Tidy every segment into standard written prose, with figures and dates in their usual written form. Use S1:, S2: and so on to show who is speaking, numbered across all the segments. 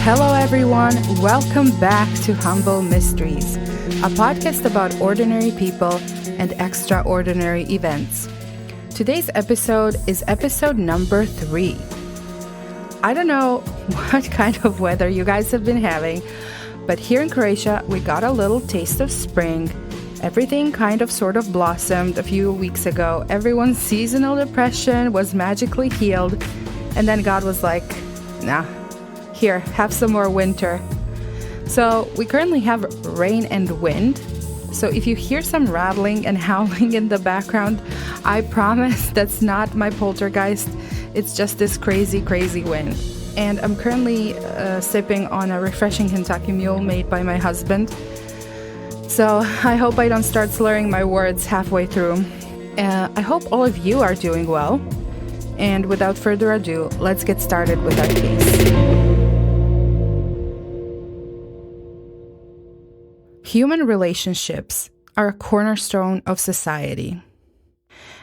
S1: Hello everyone, welcome back to Humble Mysteries, a podcast about ordinary people and extraordinary events. Today's episode is episode number 3. I don't know what kind of weather you guys have been having, but here in Croatia we got a little taste of spring. Everything kind of sort of blossomed a few weeks ago. Everyone's seasonal depression was magically healed, and then God was like, nah. Here, have some more winter. So we currently have rain and wind. So if you hear some rattling and howling in the background, I promise that's not my poltergeist. It's just this crazy, crazy wind. And I'm currently sipping on a refreshing Kentucky Mule made by my husband. So I hope I don't start slurring my words halfway through. I hope all of you are doing well. And without further ado, let's get started with our case. Human relationships are a cornerstone of society.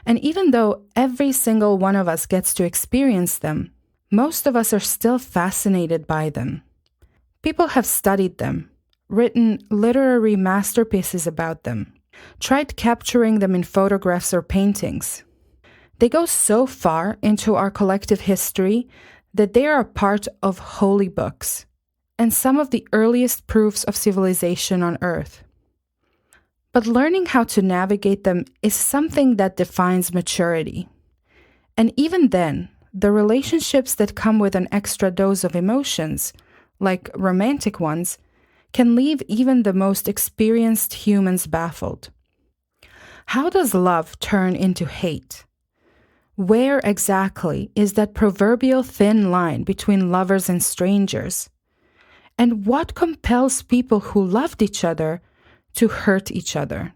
S1: And even though every single one of us gets to experience them, most of us are still fascinated by them. People have studied them, written literary masterpieces about them, tried capturing them in photographs or paintings. They go so far into our collective history that they are a part of holy books and some of the earliest proofs of civilization on Earth. But learning how to navigate them is something that defines maturity. And even then, the relationships that come with an extra dose of emotions, like romantic ones, can leave even the most experienced humans baffled. How does love turn into hate? Where exactly is that proverbial thin line between lovers and strangers? And what compels people who loved each other to hurt each other?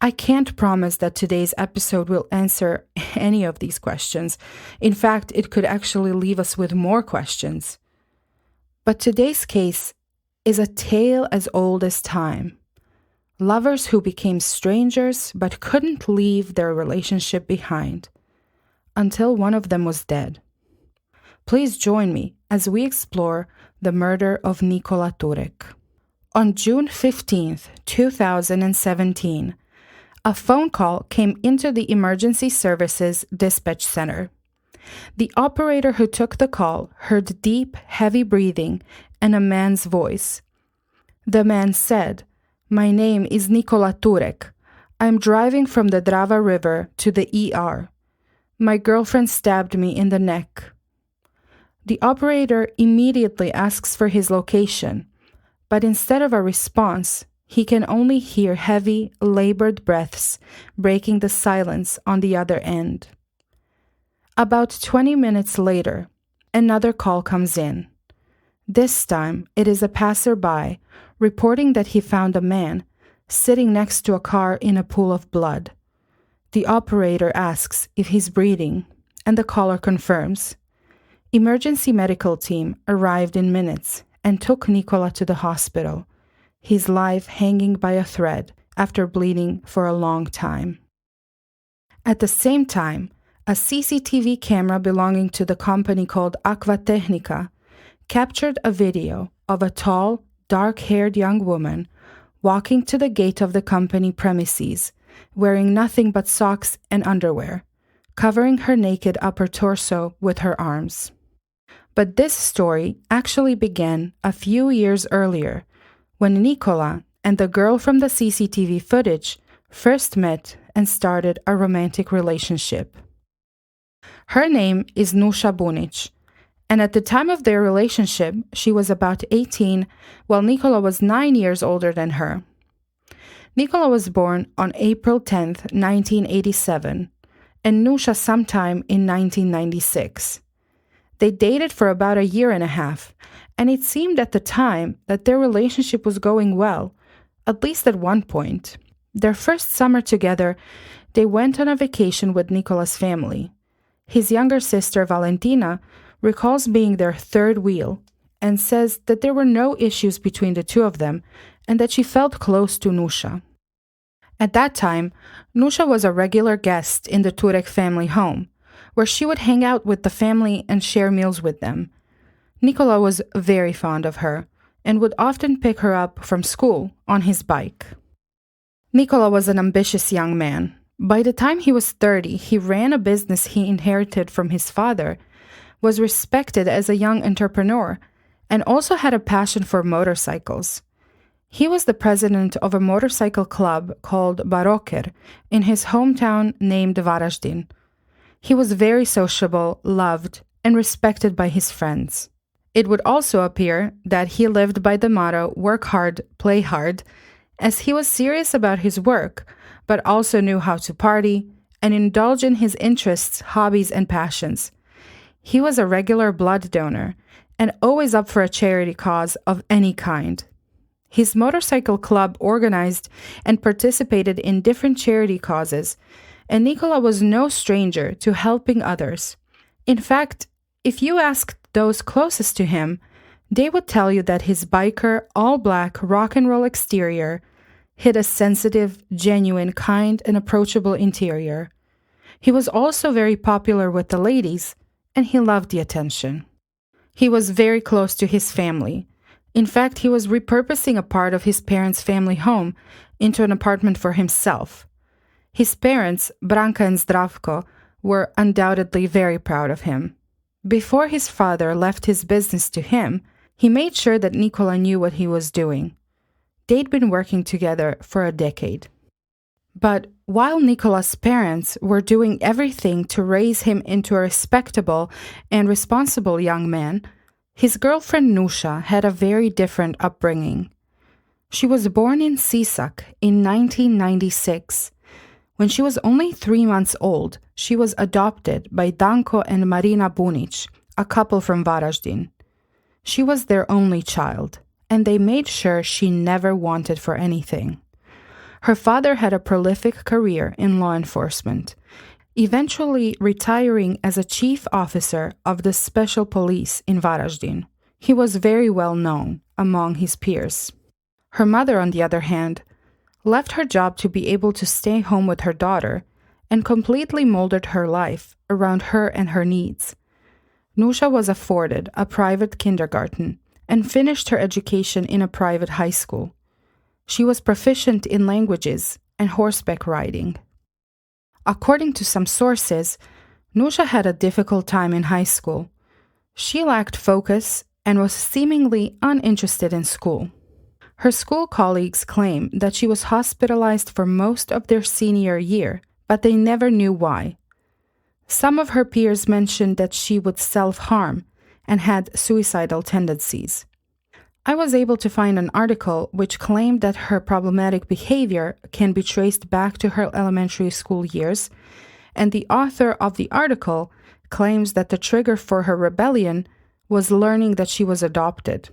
S1: I can't promise that today's episode will answer any of these questions. In fact, it could actually leave us with more questions. But today's case is a tale as old as time. Lovers who became strangers but couldn't leave their relationship behind until one of them was dead. Please join me as we explore the murder of Nikola Turek. On June 15th, 2017, a phone call came into the emergency services dispatch center. The operator who took the call heard deep, heavy breathing and a man's voice. The man said, "My name is Nikola Turek. I'm driving from the Drava River to the ER. My girlfriend stabbed me in the neck." The operator immediately asks for his location, but instead of a response, he can only hear heavy, labored breaths breaking the silence on the other end. About 20 minutes later, another call comes in. This time, it is a passerby reporting that he found a man sitting next to a car in a pool of blood. The operator asks if he's breathing, and the caller confirms. Emergency medical team arrived in minutes and took Nikola to the hospital, his life hanging by a thread after bleeding for a long time. At the same time, a CCTV camera belonging to the company called Aqua Tehnica captured a video of a tall, dark-haired young woman walking to the gate of the company premises, wearing nothing but socks and underwear, covering her naked upper torso with her arms. But this story actually began a few years earlier, when Nikola and the girl from the CCTV footage first met and started a romantic relationship. Her name is Nusha Bunic, and at the time of their relationship, she was about 18, while Nikola was 9 years older than her. Nikola was born on April 10th, 1987, and Nusha sometime in 1996. They dated for about a year and a half, and it seemed at the time that their relationship was going well, at least at one point. Their first summer together, they went on a vacation with Nikola's family. His younger sister, Valentina, recalls being their third wheel and says that there were no issues between the two of them and that she felt close to Nusha. At that time, Nusha was a regular guest in the Turek family home, where she would hang out with the family and share meals with them. Nikola was very fond of her and would often pick her up from school on his bike. Nikola was an ambitious young man. By the time he was 30, he ran a business he inherited from his father, was respected as a young entrepreneur, and also had a passion for motorcycles. He was the president of a motorcycle club called Baroker in his hometown named Varaždin. He was very sociable, loved, and respected by his friends. It would also appear that he lived by the motto, work hard, play hard, as he was serious about his work, but also knew how to party and indulge in his interests, hobbies, and passions. He was a regular blood donor and always up for a charity cause of any kind. His motorcycle club organized and participated in different charity causes, and Nikola was no stranger to helping others. In fact, if you asked those closest to him, they would tell you that his biker, all-black rock and roll exterior hid a sensitive, genuine, kind, and approachable interior. He was also very popular with the ladies, and he loved the attention. He was very close to his family. In fact, he was repurposing a part of his parents' family home into an apartment for himself. His parents, Branka and Zdravko, were undoubtedly very proud of him. Before his father left his business to him, he made sure that Nikola knew what he was doing. They'd been working together for a decade. But while Nikola's parents were doing everything to raise him into a respectable and responsible young man, his girlfriend Nusha had a very different upbringing. She was born in Sisak in 1996. When she was only 3 months old, she was adopted by Danko and Marina Bunic, a couple from Varaždin. She was their only child, and they made sure she never wanted for anything. Her father had a prolific career in law enforcement, eventually retiring as a chief officer of the special police in Varaždin. He was very well known among his peers. Her mother, on the other hand, left her job to be able to stay home with her daughter and completely molded her life around her and her needs. Nusha was afforded a private kindergarten and finished her education in a private high school. She was proficient in languages and horseback riding. According to some sources, Nusha had a difficult time in high school. She lacked focus and was seemingly uninterested in school. Her school colleagues claim that she was hospitalized for most of their senior year, but they never knew why. Some of her peers mentioned that she would self-harm and had suicidal tendencies. I was able to find an article which claimed that her problematic behavior can be traced back to her elementary school years, and the author of the article claims that the trigger for her rebellion was learning that she was adopted.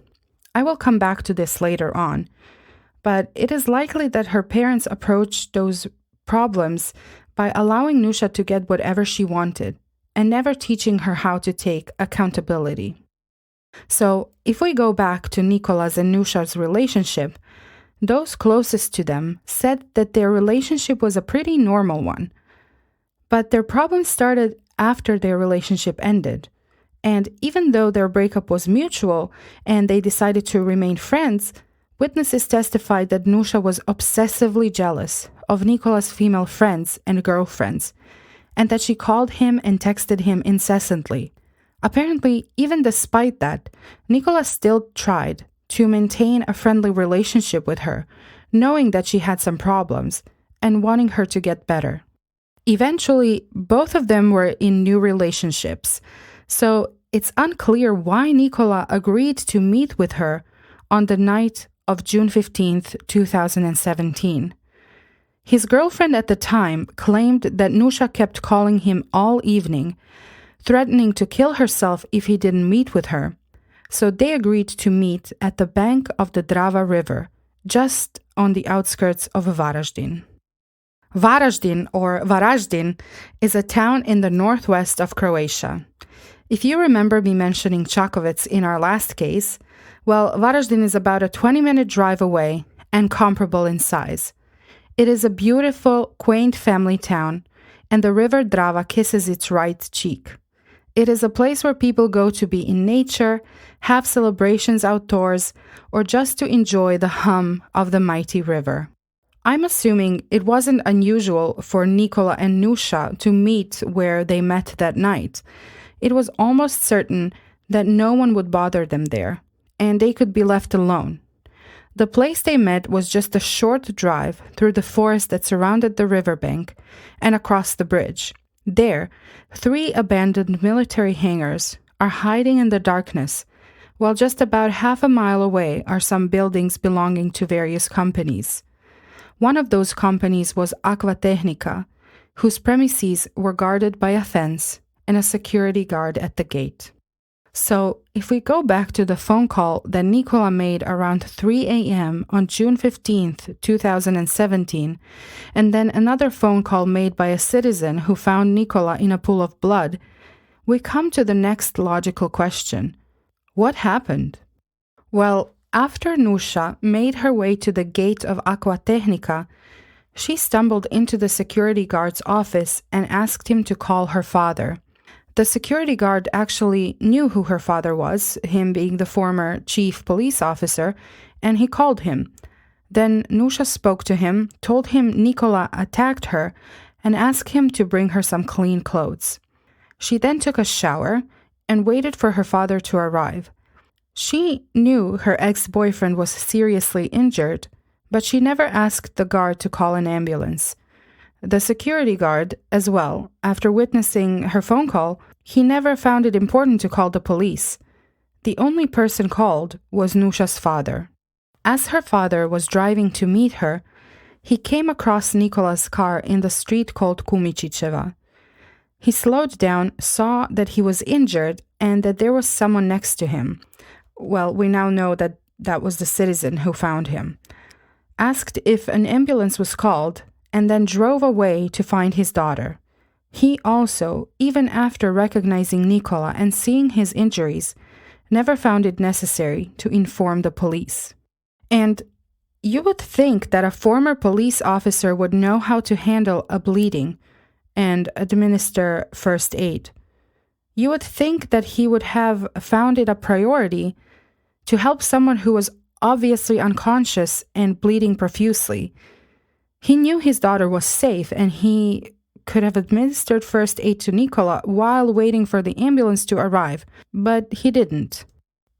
S1: I will come back to this later on, but it is likely that her parents approached those problems by allowing Nusha to get whatever she wanted and never teaching her how to take accountability. So, if we go back to Nikola's and Nusha's relationship, those closest to them said that their relationship was a pretty normal one. But their problems started after their relationship ended. And even though their breakup was mutual and they decided to remain friends, witnesses testified that Nusha was obsessively jealous of Nikola's female friends and girlfriends, and that she called him and texted him incessantly. Apparently, even despite that, Nikola still tried to maintain a friendly relationship with her, knowing that she had some problems and wanting her to get better. Eventually, both of them were in new relationships, so it's unclear why Nikola agreed to meet with her on the night of June 15th, 2017. His girlfriend at the time claimed that Nusha kept calling him all evening, threatening to kill herself if he didn't meet with her. So they agreed to meet at the bank of the Drava River, just on the outskirts of Varaždin. Varaždin, or Varaždin, is a town in the northwest of Croatia. If you remember me mentioning Čakovec in our last case, well, Varaždin is about a 20-minute drive away and comparable in size. It is a beautiful, quaint family town, and the river Drava kisses its right cheek. It is a place where people go to be in nature, have celebrations outdoors, or just to enjoy the hum of the mighty river. I'm assuming it wasn't unusual for Nikola and Nusha to meet where they met that night. It was almost certain that no one would bother them there, and they could be left alone. The place they met was just a short drive through the forest that surrounded the riverbank and across the bridge. There, 3 abandoned military hangars are hiding in the darkness, while just about half a mile away are some buildings belonging to various companies. One of those companies was Aquatechnica, whose premises were guarded by a fence and a security guard at the gate. So, if we go back to the phone call that Nikola made around 3 a.m. on June 15th, 2017, and then another phone call made by a citizen who found Nikola in a pool of blood, we come to the next logical question. What happened? Well, after Nusha made her way to the gate of Aquatechnica, she stumbled into the security guard's office and asked him to call her father. The security guard actually knew who her father was, him being the former chief police officer, and he called him. Then Nusha spoke to him, told him Nikola attacked her, and asked him to bring her some clean clothes. She then took a shower and waited for her father to arrive. She knew her ex-boyfriend was seriously injured, but she never asked the guard to call an ambulance. The security guard, as well, after witnessing her phone call, he never found it important to call the police. The only person called was Nusha's father. As her father was driving to meet her, he came across Nikola's car in the street called Kumičićeva. He slowed down, saw that he was injured, and that there was someone next to him. Well, we now know that that was the citizen who found him. Asked if an ambulance was called, and then drove away to find his daughter. He also, even after recognizing Nikola and seeing his injuries, never found it necessary to inform the police. And you would think that a former police officer would know how to handle a bleeding and administer first aid. You would think that he would have found it a priority to help someone who was obviously unconscious and bleeding profusely. He knew his daughter was safe, and he could have administered first aid to Nikola while waiting for the ambulance to arrive, but he didn't.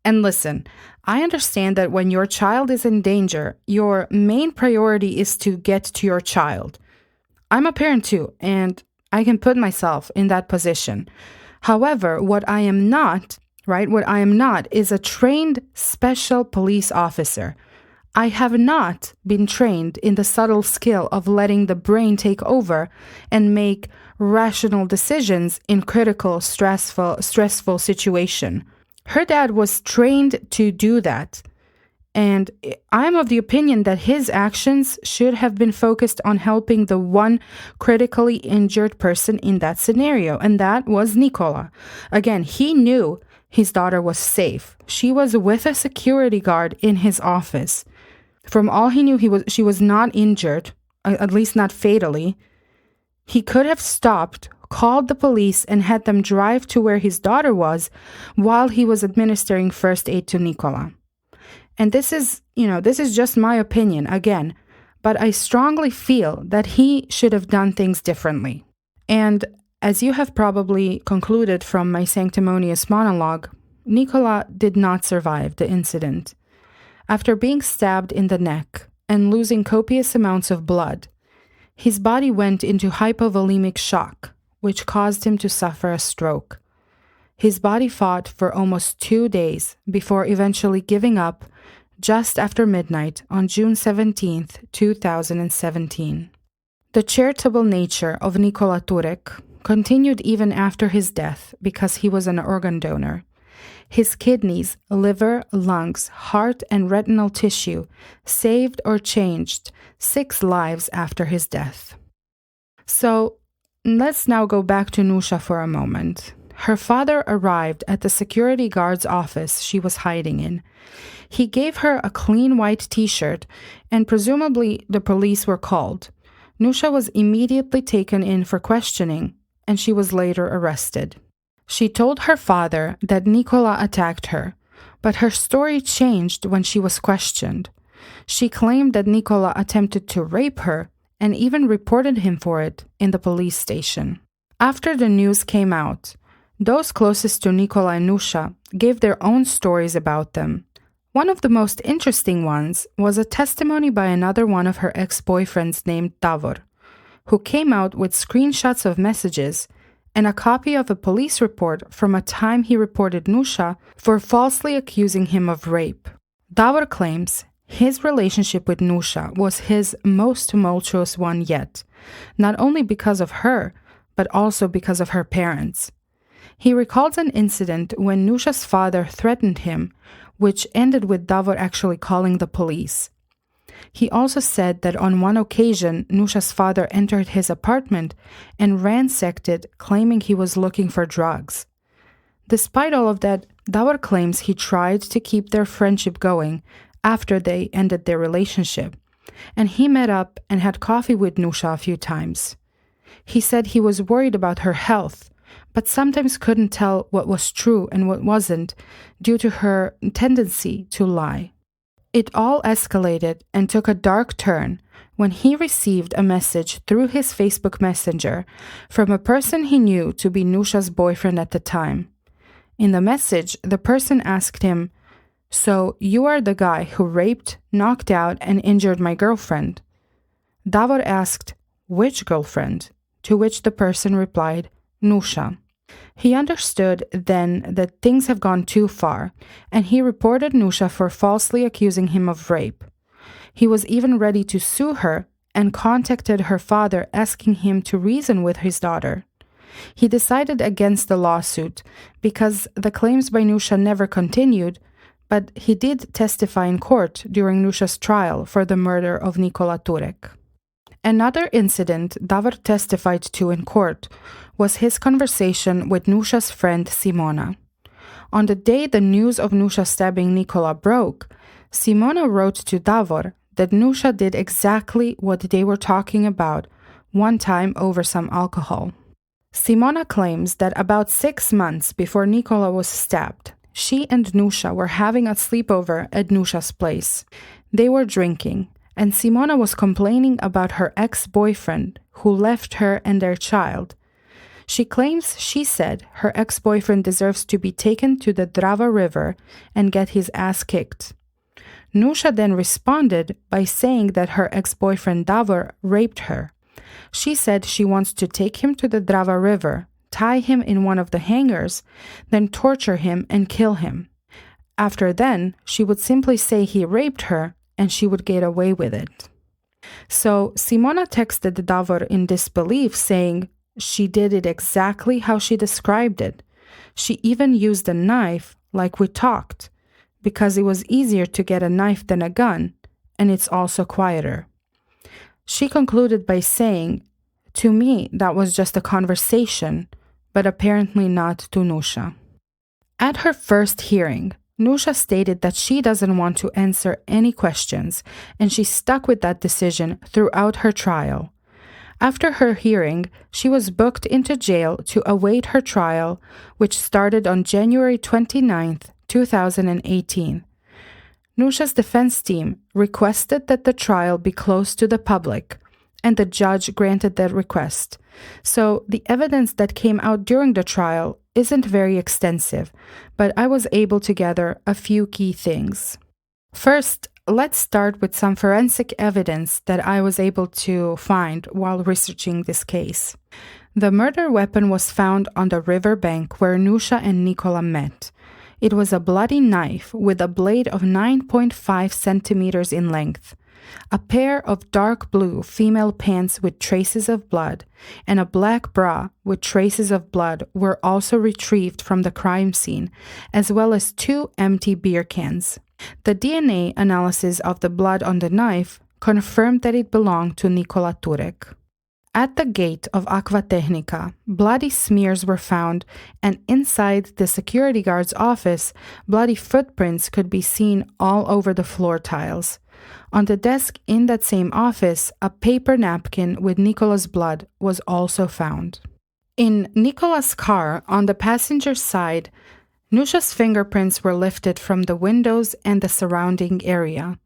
S1: And listen, I understand that when your child is in danger, your main priority is to get to your child. I'm a parent too, and I can put myself in that position. However, what I am not is a trained special police officer. I have not been trained in the subtle skill of letting the brain take over and make rational decisions in critical, stressful situation. Her dad was trained to do that. And I'm of the opinion that his actions should have been focused on helping the one critically injured person in that scenario, and that was Nikola. Again, he knew his daughter was safe. She was with a security guard in his office. From all he knew, she was not injured, at least not fatally. He could have stopped, called the police, and had them drive to where his daughter was while he was administering first aid to Nikola. And this is just my opinion, again, but I strongly feel that he should have done things differently. And as you have probably concluded from my sanctimonious monologue, Nikola did not survive the incident. After being stabbed in the neck and losing copious amounts of blood, his body went into hypovolemic shock, which caused him to suffer a stroke. His body fought for almost 2 days before eventually giving up just after midnight on June 17th, 2017. The charitable nature of Nikola Turek continued even after his death because he was an organ donor. His kidneys, liver, lungs, heart, and retinal tissue saved or changed 6 lives after his death. So, let's now go back to Nusha for a moment. Her father arrived at the security guard's office she was hiding in. He gave her a clean white t-shirt, and presumably the police were called. Nusha was immediately taken in for questioning, and she was later arrested. She told her father that Nikola attacked her, but her story changed when she was questioned. She claimed that Nikola attempted to rape her and even reported him for it in the police station. After the news came out, those closest to Nikola and Nusha gave their own stories about them. One of the most interesting ones was a testimony by another one of her ex-boyfriends named Davor, who came out with screenshots of messages and a copy of a police report from a time he reported Nusha for falsely accusing him of rape. Davor claims his relationship with Nusha was his most tumultuous one yet, not only because of her, but also because of her parents. He recalls an incident when Nusha's father threatened him, which ended with Davor actually calling the police. He also said that on one occasion, Nusha's father entered his apartment and ransacked it, claiming he was looking for drugs. Despite all of that, Davor claims he tried to keep their friendship going after they ended their relationship, and he met up and had coffee with Nusha a few times. He said he was worried about her health, but sometimes couldn't tell what was true and what wasn't due to her tendency to lie. It all escalated and took a dark turn when he received a message through his Facebook Messenger from a person he knew to be Nusha's boyfriend at the time. In the message, the person asked him, "So you are the guy who raped, knocked out, and injured my girlfriend?" Davor asked, "Which girlfriend?" To which the person replied, "Nusha." He understood then that things have gone too far, and he reported Nusha for falsely accusing him of rape. He was even ready to sue her and contacted her father asking him to reason with his daughter. He decided against the lawsuit because the claims by Nusha never continued, but he did testify in court during Nusha's trial for the murder of Nikola Turek. Another incident Davor testified to in court was his conversation with Nusha's friend Simona. On the day the news of Nusha stabbing Nikola broke, Simona wrote to Davor that Nusha did exactly what they were talking about one time over some alcohol. Simona claims that about 6 months before Nikola was stabbed, she and Nusha were having a sleepover at Nusha's place. They were drinking, and Simona was complaining about her ex-boyfriend who left her and their child. She claims she said her ex-boyfriend deserves to be taken to the Drava River and get his ass kicked. Nusha then responded by saying that her ex-boyfriend Davor raped her. She said she wants to take him to the Drava River, tie him in one of the hangars, then torture him and kill him. After then, she would simply say he raped her and she would get away with it. So Simona texted Davor in disbelief, saying she did it exactly how she described it. She even used a knife like we talked, because it was easier to get a knife than a gun, and it's also quieter. She concluded by saying, "To me, that was just a conversation, but apparently not to Nusha." At her first hearing, Nusha stated that she doesn't want to answer any questions, and she stuck with that decision throughout her trial. After her hearing, she was booked into jail to await her trial, which started on January 29th, 2018. Nusha's defense team requested that the trial be closed to the public, and the judge granted that request. So the evidence that came out during the trial isn't very extensive, but I was able to gather a few key things. First, let's start with some forensic evidence that I was able to find while researching this case. The murder weapon was found on the riverbank where Nusha and Nikola met. It was a bloody knife with a blade of 9.5 centimeters in length. A pair of dark blue female pants with traces of blood and a black bra with traces of blood were also retrieved from the crime scene, as well as 2 empty beer cans. The DNA analysis of the blood on the knife confirmed that it belonged to Nikola Turek. At the gate of Aquatehnica, bloody smears were found, and inside the security guard's office, bloody footprints could be seen all over the floor tiles. On the desk in that same office, a paper napkin with Nikola's blood was also found. In Nikola's car, on the passenger side, Nusha's fingerprints were lifted from the windows and the surrounding area.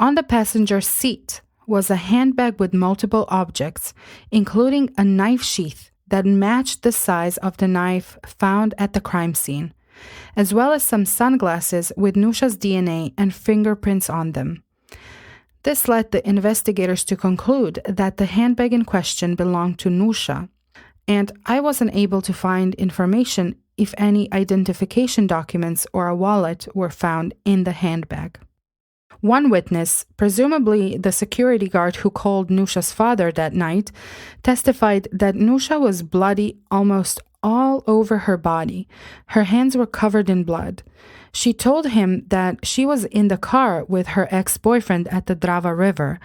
S1: On the passenger seat was a handbag with multiple objects, including a knife sheath that matched the size of the knife found at the crime scene, as well as some sunglasses with Nusha's DNA and fingerprints on them. This led the investigators to conclude that the handbag in question belonged to Nusha, and I wasn't able to find information if any identification documents or a wallet were found in the handbag. One witness, presumably the security guard who called Nusha's father that night, testified that Nusha was bloody almost all over her body. Her hands were covered in blood. She told him that she was in the car with her ex-boyfriend at the Drava River.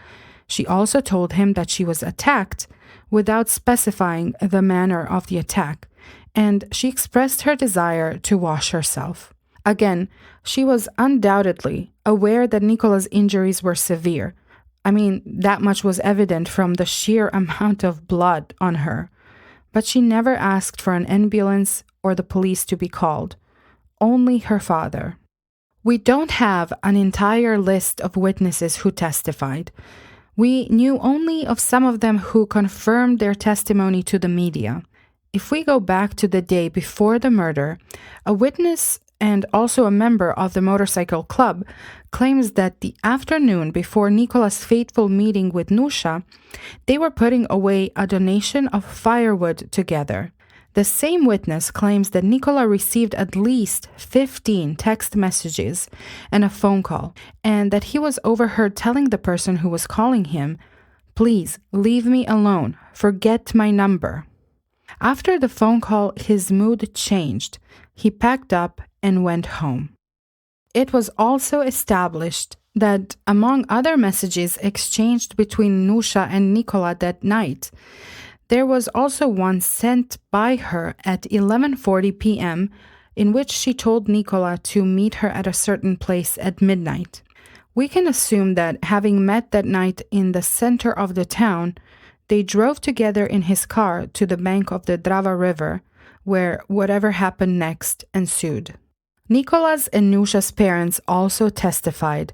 S1: She also told him that she was attacked without specifying the manner of the attack, and she expressed her desire to wash herself. Again, she was undoubtedly aware that Nikola's injuries were severe. I mean, that much was evident from the sheer amount of blood on her. But she never asked for an ambulance or the police to be called. Only her father. We don't have an entire list of witnesses who testified. We knew only of some of them who confirmed their testimony to the media. If we go back to the day before the murder, a witness and also a member of the motorcycle club claims that the afternoon before Nikola's fateful meeting with Nusha, they were putting away a donation of firewood together. The same witness claims that Nikola received at least 15 text messages and a phone call, and that he was overheard telling the person who was calling him, "Please, leave me alone. Forget my number." After the phone call, his mood changed. He packed up and went home. It was also established that, among other messages exchanged between Nusha and Nikola that night, there was also one sent by her at 11:40 p.m. in which she told Nikola to meet her at a certain place at midnight. We can assume that, having met that night in the center of the town, they drove together in his car to the bank of the Drava River, where whatever happened next ensued. Nikola's and Nusha's parents also testified,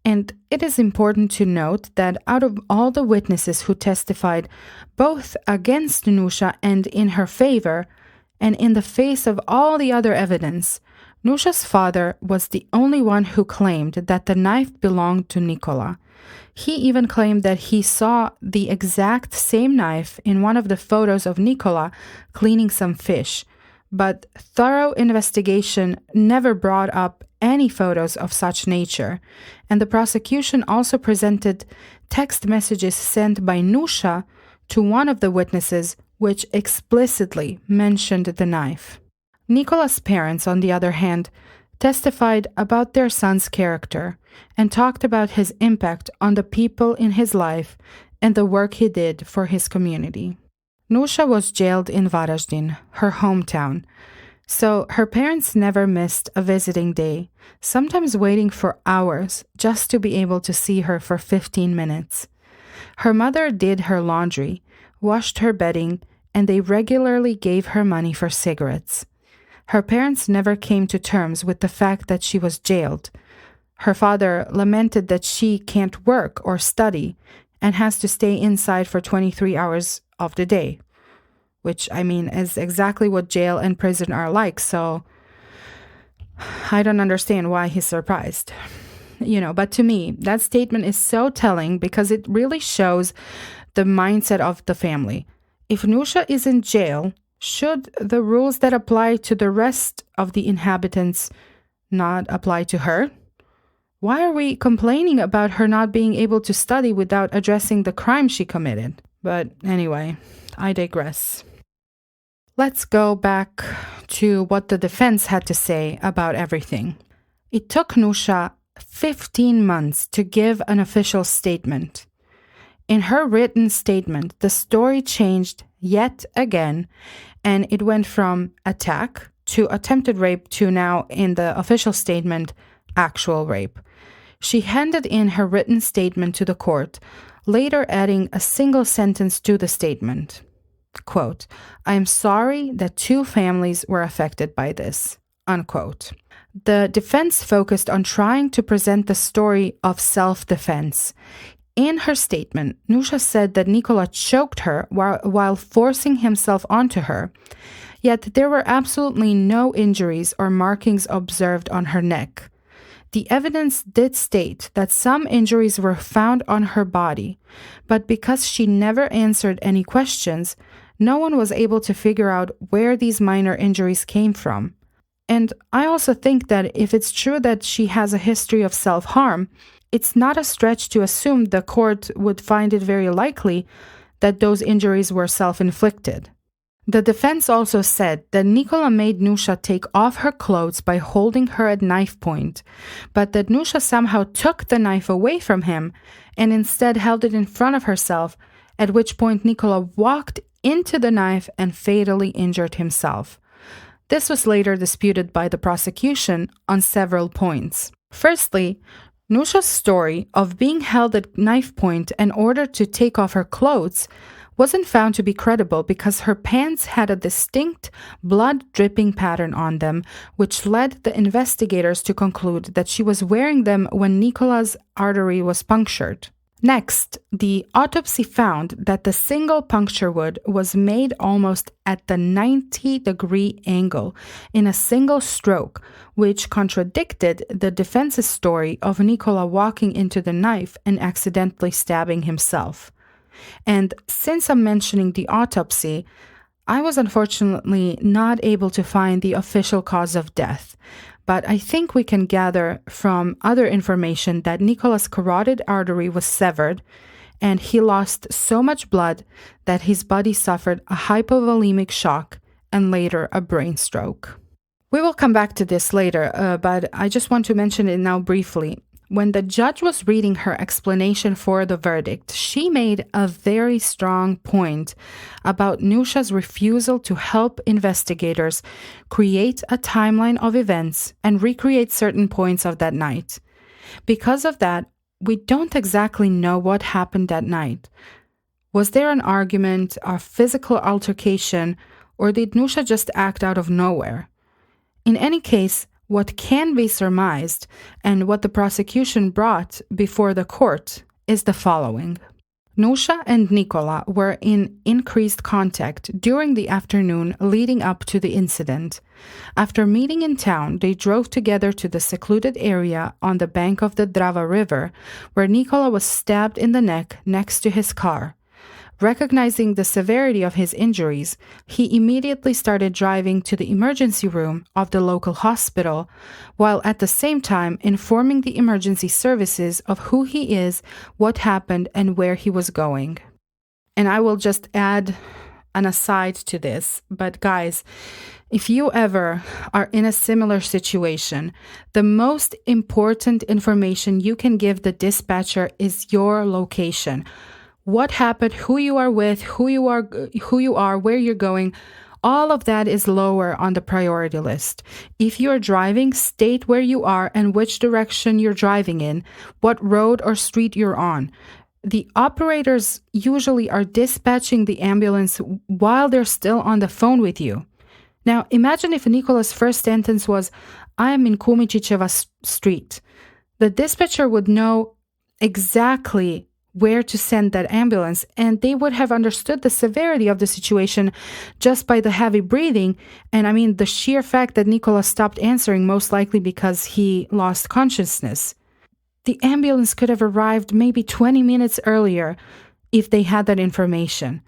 S1: and it is important to note that out of all the witnesses who testified both against Nusha and in her favor, and in the face of all the other evidence, Nusha's father was the only one who claimed that the knife belonged to Nikola. He even claimed that he saw the exact same knife in one of the photos of Nikola cleaning some fish, but thorough investigation never brought up any photos of such nature, and the prosecution also presented text messages sent by Nusha to one of the witnesses which explicitly mentioned the knife. Nikola's parents, on the other hand, testified about their son's character and talked about his impact on the people in his life and the work he did for his community. Nusha was jailed in Varaždin, her hometown, so her parents never missed a visiting day, sometimes waiting for hours just to be able to see her for 15 minutes. Her mother did her laundry, washed her bedding, and they regularly gave her money for cigarettes. Her parents never came to terms with the fact that she was jailed. Her father lamented that she can't work or study and has to stay inside for 23 hours of the day, which, I mean, is exactly what jail and prison are like, so I don't understand why he's surprised. But to me, that statement is so telling because it really shows the mindset of the family. If Nusha is in jail, should the rules that apply to the rest of the inhabitants not apply to her? Why are we complaining about her not being able to study without addressing the crime she committed? But anyway, I digress. Let's go back to what the defense had to say about everything. It took Nusha 15 months to give an official statement. In her written statement, the story changed yet again, and it went from attack to attempted rape to now, in the official statement, actual rape. She handed in her written statement to the court, later adding a single sentence to the statement. Quote, "I am sorry that 2 families were affected by this." Unquote. The defense focused on trying to present the story of self-defense. In her statement, Nusha said that Nikola choked her while forcing himself onto her, yet there were absolutely no injuries or markings observed on her neck. The evidence did state that some injuries were found on her body, but because she never answered any questions, no one was able to figure out where these minor injuries came from. And I also think that if it's true that she has a history of self-harm, it's not a stretch to assume the court would find it very likely that those injuries were self-inflicted. The defense also said that Nikola made Nusha take off her clothes by holding her at knife point, but that Nusha somehow took the knife away from him and instead held it in front of herself, at which point Nikola walked into the knife and fatally injured himself. This was later disputed by the prosecution on several points. Firstly, Nusha's story of being held at knife point and ordered to take off her clothes wasn't found to be credible because her pants had a distinct blood-dripping pattern on them, which led the investigators to conclude that she was wearing them when Nikola's artery was punctured. Next, the autopsy found that the single puncture wound was made almost at the 90-degree angle in a single stroke, which contradicted the defense's story of Nikola walking into the knife and accidentally stabbing himself. And since I'm mentioning the autopsy, I was unfortunately not able to find the official cause of death, but I think we can gather from other information that Nikola's carotid artery was severed and he lost so much blood that his body suffered a hypovolemic shock and later a brain stroke. We will come back to this later, but I just want to mention it now briefly. When the judge was reading her explanation for the verdict, she made a very strong point about Nusha's refusal to help investigators create a timeline of events and recreate certain points of that night. Because of that, we don't exactly know what happened that night. Was there an argument, a physical altercation, or did Nusha just act out of nowhere? In any case, what can be surmised and what the prosecution brought before the court is the following. Nusha and Nikola were in increased contact during the afternoon leading up to the incident. After meeting in town, they drove together to the secluded area on the bank of the Drava River, where Nikola was stabbed in the neck next to his car. Recognizing the severity of his injuries, he immediately started driving to the emergency room of the local hospital, while at the same time informing the emergency services of who he is, what happened, and where he was going. And I will just add an aside to this, but guys, if you ever are in a similar situation, the most important information you can give the dispatcher is your location. What happened, who you are with, who you are, where you're going, all of that is lower on the priority list. If you're driving, state where you are and which direction you're driving in, what road or street you're on. The operators usually are dispatching the ambulance while they're still on the phone with you. Now, imagine if Nikola's first sentence was, "I am in Kumičićeva street." The dispatcher would know exactly where to send that ambulance, and they would have understood the severity of the situation just by the heavy breathing, and the sheer fact that Nikola stopped answering, most likely because he lost consciousness. The ambulance could have arrived maybe 20 minutes earlier if they had that information.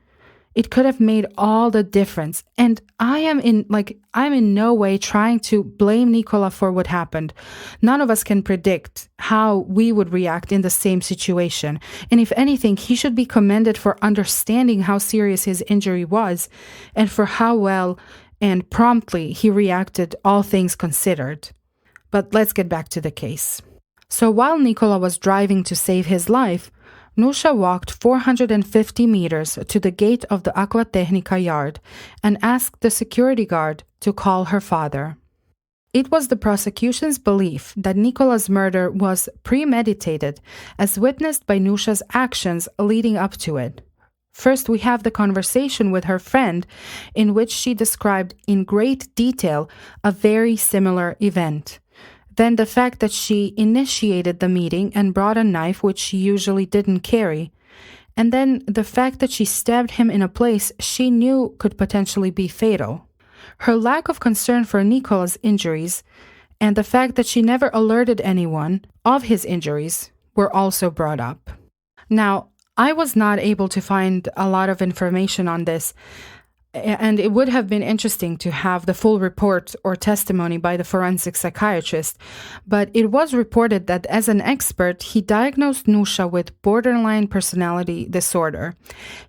S1: It could have made all the difference. And I'm in no way trying to blame Nikola for what happened. None of us can predict how we would react in the same situation. And if anything, he should be commended for understanding how serious his injury was and for how well and promptly he reacted, all things considered. But let's get back to the case. So while Nikola was driving to save his life, Nusha walked 450 meters to the gate of the Aquatehnica yard and asked the security guard to call her father. It was the prosecution's belief that Nikola's murder was premeditated, as witnessed by Nusha's actions leading up to it. First, we have the conversation with her friend in which she described in great detail a very similar event. Then the fact that she initiated the meeting and brought a knife which she usually didn't carry. And then the fact that she stabbed him in a place she knew could potentially be fatal. Her lack of concern for Nikola's injuries and the fact that she never alerted anyone of his injuries were also brought up. Now, I was not able to find a lot of information on this, and it would have been interesting to have the full report or testimony by the forensic psychiatrist, but it was reported that as an expert, he diagnosed Nusha with borderline personality disorder.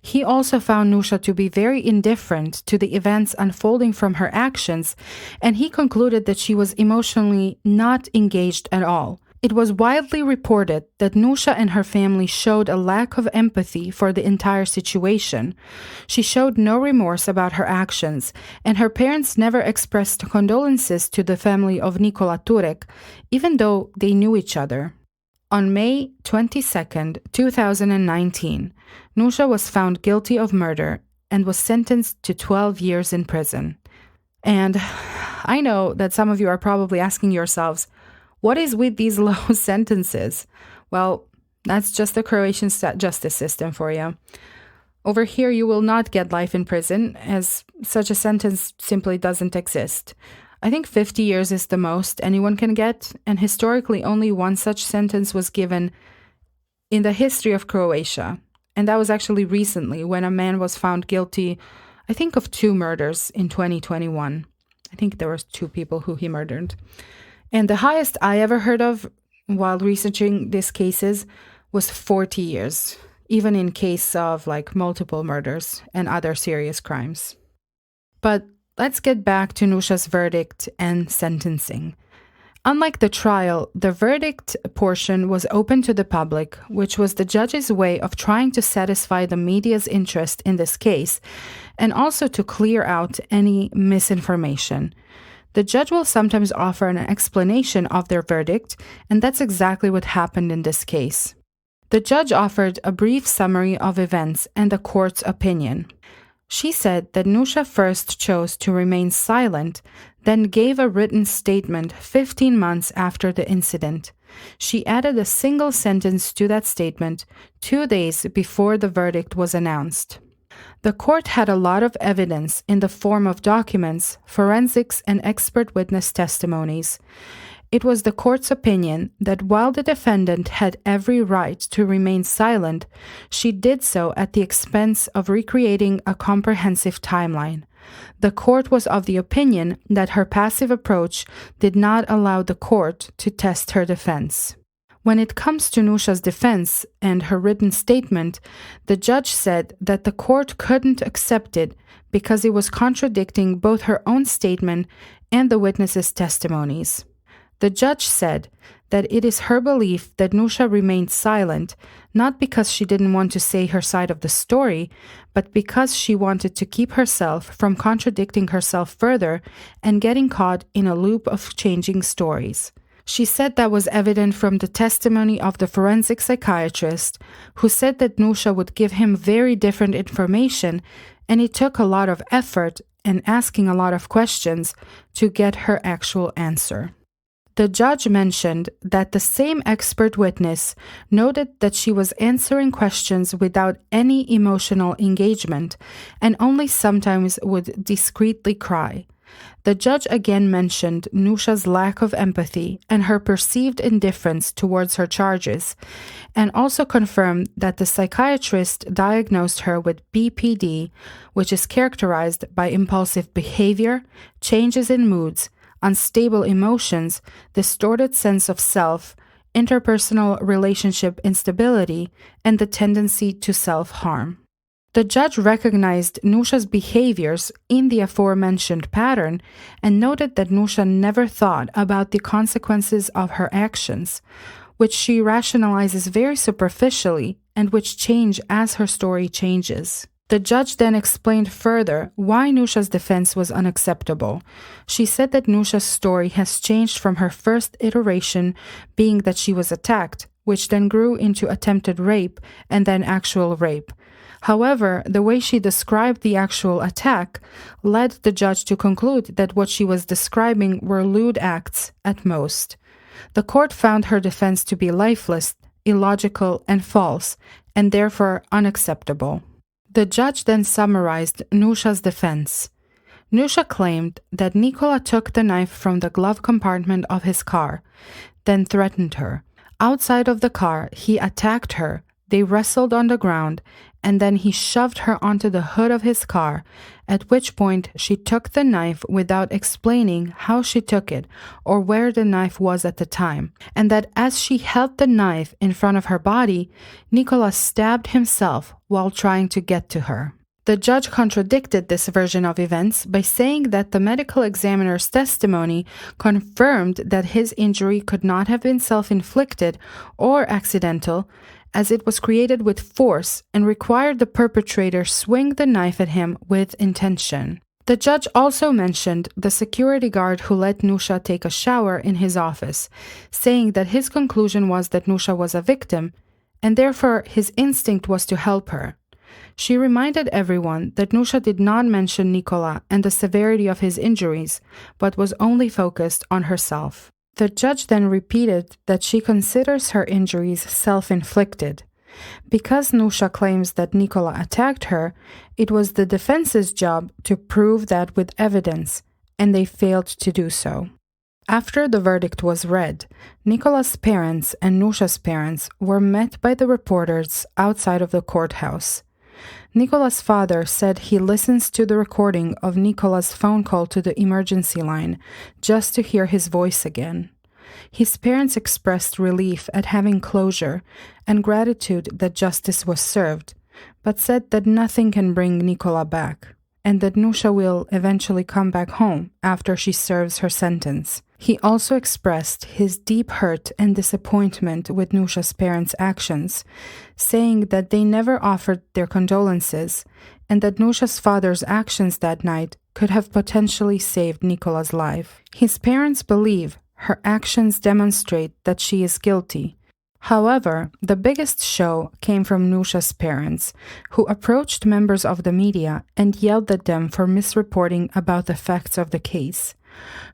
S1: He also found Nusha to be very indifferent to the events unfolding from her actions, and he concluded that she was emotionally not engaged at all. It was widely reported that Nusha and her family showed a lack of empathy for the entire situation. She showed no remorse about her actions, and her parents never expressed condolences to the family of Nikola Turek, even though they knew each other. On May 22, 2019, Nusha was found guilty of murder and was sentenced to 12 years in prison. And I know that some of you are probably asking yourselves, what is with these low sentences? Well, that's just the Croatian justice system for you. Over here, you will not get life in prison, as such a sentence simply doesn't exist. I think 50 years is the most anyone can get, and historically only one such sentence was given in the history of Croatia. And that was actually recently when a man was found guilty, I think, of 2 murders in 2021. I think there were 2 people who he murdered. And the highest I ever heard of while researching these cases was 40 years, even in case of multiple murders and other serious crimes. But let's get back to Nusha's verdict and sentencing. Unlike the trial, the verdict portion was open to the public, which was the judge's way of trying to satisfy the media's interest in this case and also to clear out any misinformation. The judge will sometimes offer an explanation of their verdict, and that's exactly what happened in this case. The judge offered a brief summary of events and the court's opinion. She said that Nusha first chose to remain silent, then gave a written statement 15 months after the incident. She added a single sentence to that statement 2 days before the verdict was announced. The court had a lot of evidence in the form of documents, forensics, and expert witness testimonies. It was the court's opinion that while the defendant had every right to remain silent, she did so at the expense of recreating a comprehensive timeline. The court was of the opinion that her passive approach did not allow the court to test her defense. When it comes to Nusha's defense and her written statement, the judge said that the court couldn't accept it because it was contradicting both her own statement and the witnesses' testimonies. The judge said that it is her belief that Nusha remained silent, not because she didn't want to say her side of the story, but because she wanted to keep herself from contradicting herself further and getting caught in a loop of changing stories. She said that was evident from the testimony of the forensic psychiatrist, who said that Nusha would give him very different information, and it took a lot of effort and asking a lot of questions to get her actual answer. The judge mentioned that the same expert witness noted that she was answering questions without any emotional engagement and only sometimes would discreetly cry. The judge again mentioned Nusha's lack of empathy and her perceived indifference towards her charges, and also confirmed that the psychiatrist diagnosed her with BPD, which is characterized by impulsive behavior, changes in moods, unstable emotions, distorted sense of self, interpersonal relationship instability, and the tendency to self-harm. The judge recognized Nusha's behaviors in the aforementioned pattern and noted that Nusha never thought about the consequences of her actions, which she rationalizes very superficially and which change as her story changes. The judge then explained further why Nusha's defense was unacceptable. She said that Nusha's story has changed from her first iteration being that she was attacked, which then grew into attempted rape and then actual rape. However, the way she described the actual attack led the judge to conclude that what she was describing were lewd acts at most. The court found her defense to be lifeless, illogical, and false, and therefore unacceptable. The judge then summarized Nusha's defense. Nusha claimed that Nikola took the knife from the glove compartment of his car, then threatened her. Outside of the car, he attacked her, they wrestled on the ground, and then he shoved her onto the hood of his car, at which point she took the knife without explaining how she took it or where the knife was at the time, and that as she held the knife in front of her body, Nikola stabbed himself while trying to get to her. The judge contradicted this version of events by saying that the medical examiner's testimony confirmed that his injury could not have been self-inflicted or accidental, as it was created with force and required the perpetrator swing the knife at him with intention. The judge also mentioned the security guard who let Nusha take a shower in his office, saying that his conclusion was that Nusha was a victim, and therefore his instinct was to help her. She reminded everyone that Nusha did not mention Nikola and the severity of his injuries, but was only focused on herself. The judge then repeated that she considers her injuries self-inflicted. Because Nusha claims that Nikola attacked her, it was the defense's job to prove that with evidence, and they failed to do so. After the verdict was read, Nikola's parents and Nusha's parents were met by the reporters outside of the courthouse. Nikola's father said he listens to the recording of Nikola's phone call to the emergency line just to hear his voice again. His parents expressed relief at having closure and gratitude that justice was served, but said that nothing can bring Nikola back, and that Nusha will eventually come back home after she serves her sentence. He also expressed his deep hurt and disappointment with Nusha's parents' actions, saying that they never offered their condolences and that Nusha's father's actions that night could have potentially saved Nikola's life. His parents believe her actions demonstrate that she is guilty. However, the biggest show came from Nusha's parents, who approached members of the media and yelled at them for misreporting about the facts of the case.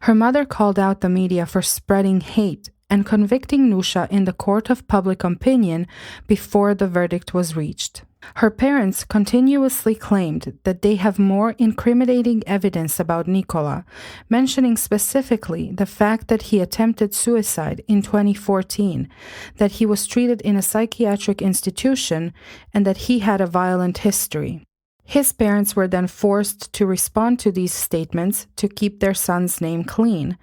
S1: Her mother called out the media for spreading hate and convicting Nusha in the court of public opinion before the verdict was reached. Her parents continuously claimed that they have more incriminating evidence about Nikola, mentioning specifically the fact that he attempted suicide in 2014, that he was treated in a psychiatric institution, and that he had a violent history. His parents were then forced to respond to these statements to keep their son's name clean,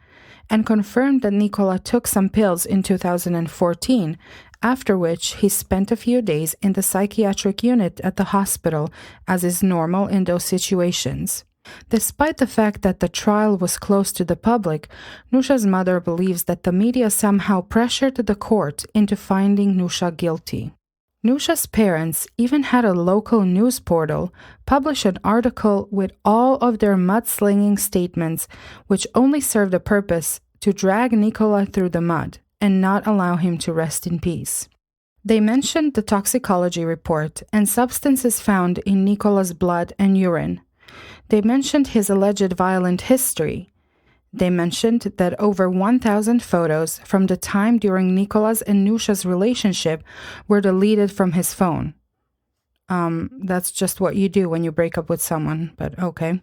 S1: and confirmed that Nikola took some pills in 2014, after which he spent a few days in the psychiatric unit at the hospital, as is normal in those situations. Despite the fact that the trial was closed to the public, Nusha's mother believes that the media somehow pressured the court into finding Nusha guilty. Nusha's parents even had a local news portal publish an article with all of their mudslinging statements, which only served a purpose to drag Nikola through the mud and not allow him to rest in peace. They mentioned the toxicology report and substances found in Nikola's blood and urine. They mentioned his alleged violent history. They mentioned that over 1,000 photos from the time during Nikola's and Nusha's relationship were deleted from his phone. That's just what you do when you break up with someone, but okay.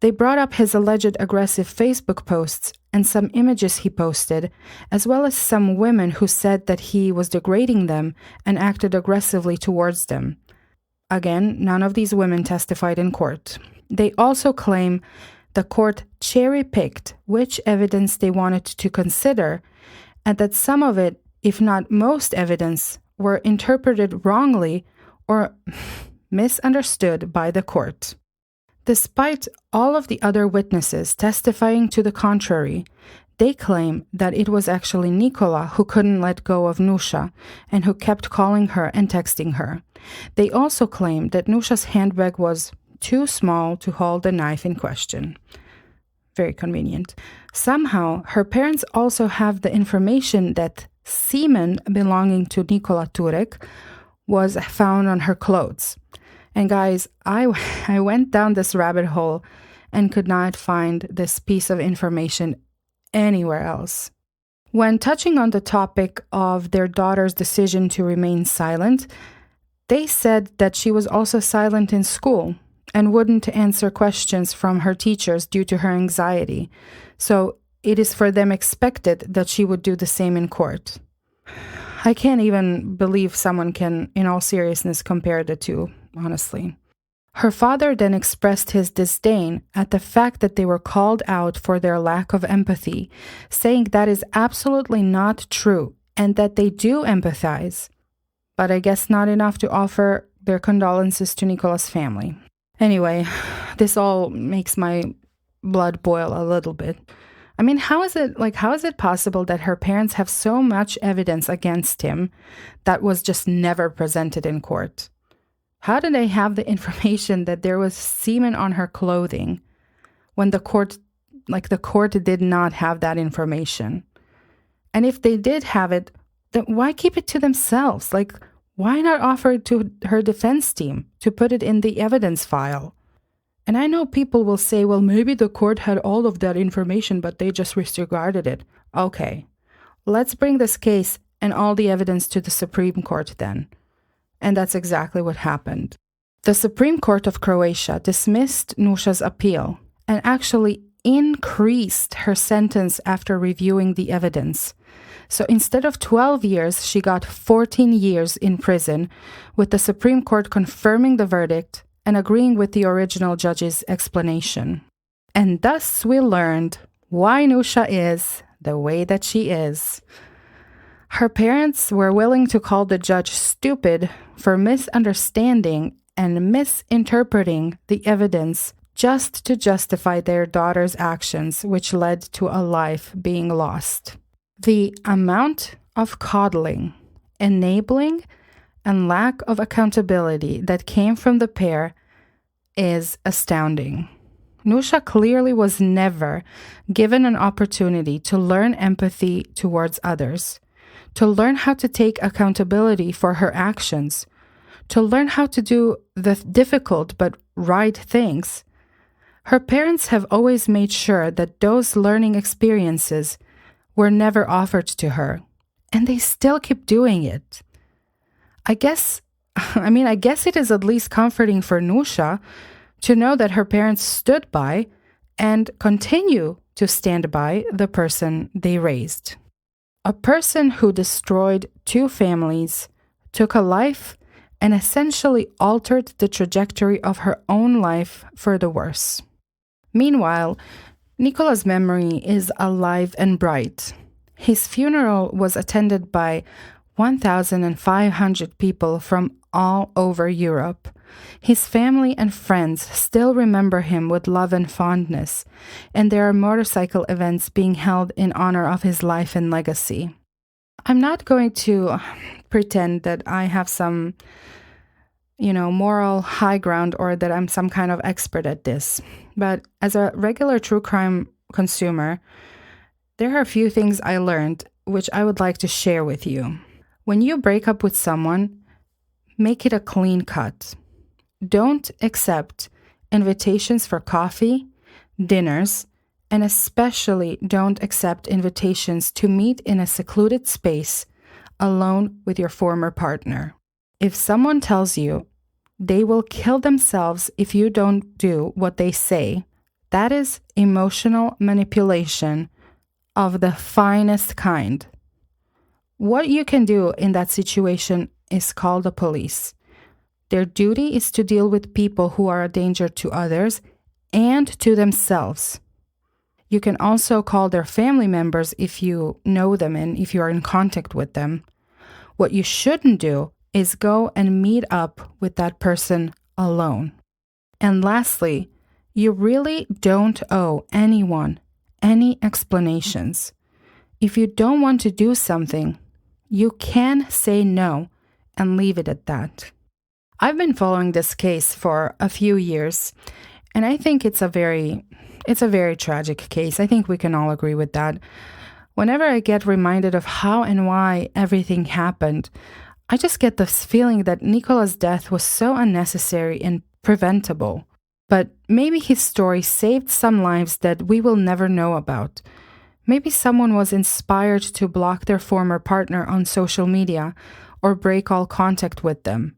S1: They brought up his alleged aggressive Facebook posts and some images he posted, as well as some women who said that he was degrading them and acted aggressively towards them. Again, none of these women testified in court. They also claim the court cherry-picked which evidence they wanted to consider, and that some of it, if not most evidence, were interpreted wrongly or misunderstood by the court. Despite all of the other witnesses testifying to the contrary, they claim that it was actually Nikola who couldn't let go of Nusha and who kept calling her and texting her. They also claim that Nusha's handbag was too small to hold the knife in question. Very convenient. Somehow, her parents also have the information that semen belonging to Nikola Turek was found on her clothes. And guys, I went down this rabbit hole and could not find this piece of information anywhere else. When touching on the topic of their daughter's decision to remain silent, they said that she was also silent in school and wouldn't answer questions from her teachers due to her anxiety. So it is for them expected that she would do the same in court. I can't even believe someone can, in all seriousness, compare the two, honestly. Her father then expressed his disdain at the fact that they were called out for their lack of empathy, saying that is absolutely not true and that they do empathize. But I guess not enough to offer their condolences to Nikola's family. Anyway, this all makes my blood boil a little bit. I mean, how is it possible that her parents have so much evidence against him that was just never presented in court? How did they have the information that there was semen on her clothing when the court did not have that information? And if they did have it, then why keep it to themselves? Why not offer it to her defense team to put it in the evidence file? And I know people will say, well, maybe the court had all of that information, but they just disregarded it. Okay, let's bring this case and all the evidence to the Supreme Court then. And that's exactly what happened. The Supreme Court of Croatia dismissed Nuša's appeal and actually increased her sentence after reviewing the evidence. So instead of 12 years, she got 14 years in prison, with the Supreme Court confirming the verdict and agreeing with the original judge's explanation. And thus we learned why Nuša is the way that she is. Her parents were willing to call the judge stupid for misunderstanding and misinterpreting the evidence just to justify their daughter's actions, which led to a life being lost. The amount of coddling, enabling, and lack of accountability that came from the pair is astounding. Nuša clearly was never given an opportunity to learn empathy towards others, to learn how to take accountability for her actions, to learn how to do the difficult but right things. Her parents have always made sure that those learning experiences were never offered to her, and they still keep doing it. I guess it is at least comforting for Nuša to know that her parents stood by and continue to stand by the person they raised. A person who destroyed 2 families, took a life, and essentially altered the trajectory of her own life for the worse. Meanwhile, Nikola's memory is alive and bright. His funeral was attended by 1,500 people from all over Europe. His family and friends still remember him with love and fondness, and there are motorcycle events being held in honor of his life and legacy. I'm not going to pretend that I have some, moral high ground or that I'm some kind of expert at this, but as a regular true crime consumer, there are a few things I learned which I would like to share with you. When you break up with someone, make it a clean cut. Don't accept invitations for coffee, dinners, and especially don't accept invitations to meet in a secluded space alone with your former partner. If someone tells you they will kill themselves if you don't do what they say, that is emotional manipulation of the finest kind. What you can do in that situation is call the police. Their duty is to deal with people who are a danger to others and to themselves. You can also call their family members if you know them and if you are in contact with them. What you shouldn't do is go and meet up with that person alone. And lastly, you really don't owe anyone any explanations. If you don't want to do something, you can say no and leave it at that. I've been following this case for a few years, and I think it's a very tragic case. I think we can all agree with that. Whenever I get reminded of how and why everything happened, I just get this feeling that Nikola's death was so unnecessary and preventable. But maybe his story saved some lives that we will never know about. Maybe someone was inspired to block their former partner on social media or break all contact with them.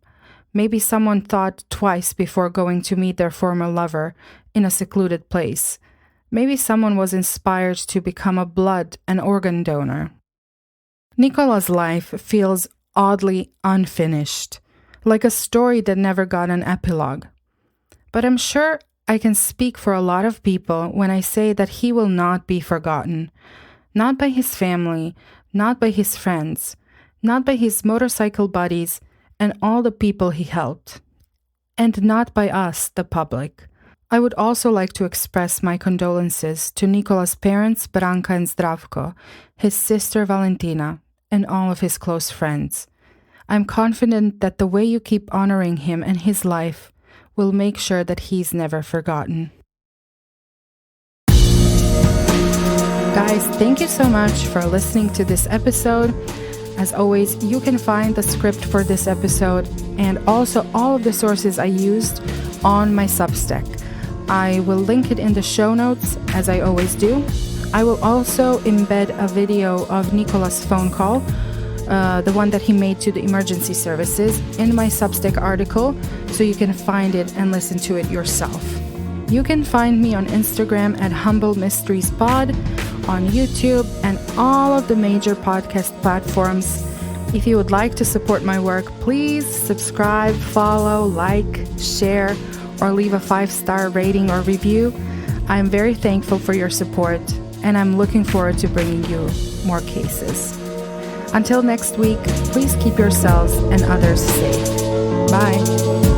S1: Maybe someone thought twice before going to meet their former lover in a secluded place. Maybe someone was inspired to become a blood and organ donor. Nikola's life feels oddly unfinished, like a story that never got an epilogue. But I'm sure I can speak for a lot of people when I say that he will not be forgotten. Not by his family, not by his friends, not by his motorcycle buddies and all the people he helped. And not by us, the public. I would also like to express my condolences to Nikola's parents, Branka and Zdravko, his sister Valentina, and all of his close friends. I'm confident that the way you keep honoring him and his life will make sure that he's never forgotten. Guys, thank you so much for listening to this episode. As always, you can find the script for this episode and also all of the sources I used on my Substack. I will link it in the show notes, as I always do. I will also embed a video of Nikola's phone call, the one that he made to the emergency services, in my Substack article, so you can find it and listen to it yourself. You can find me on Instagram at Humble Mysteries Pod, on YouTube, and all of the major podcast platforms. If you would like to support my work, please subscribe, follow, like, share, or leave a 5-star rating or review. I'm very thankful for your support, and I'm looking forward to bringing you more cases. Until next week, please keep yourselves and others safe. Bye.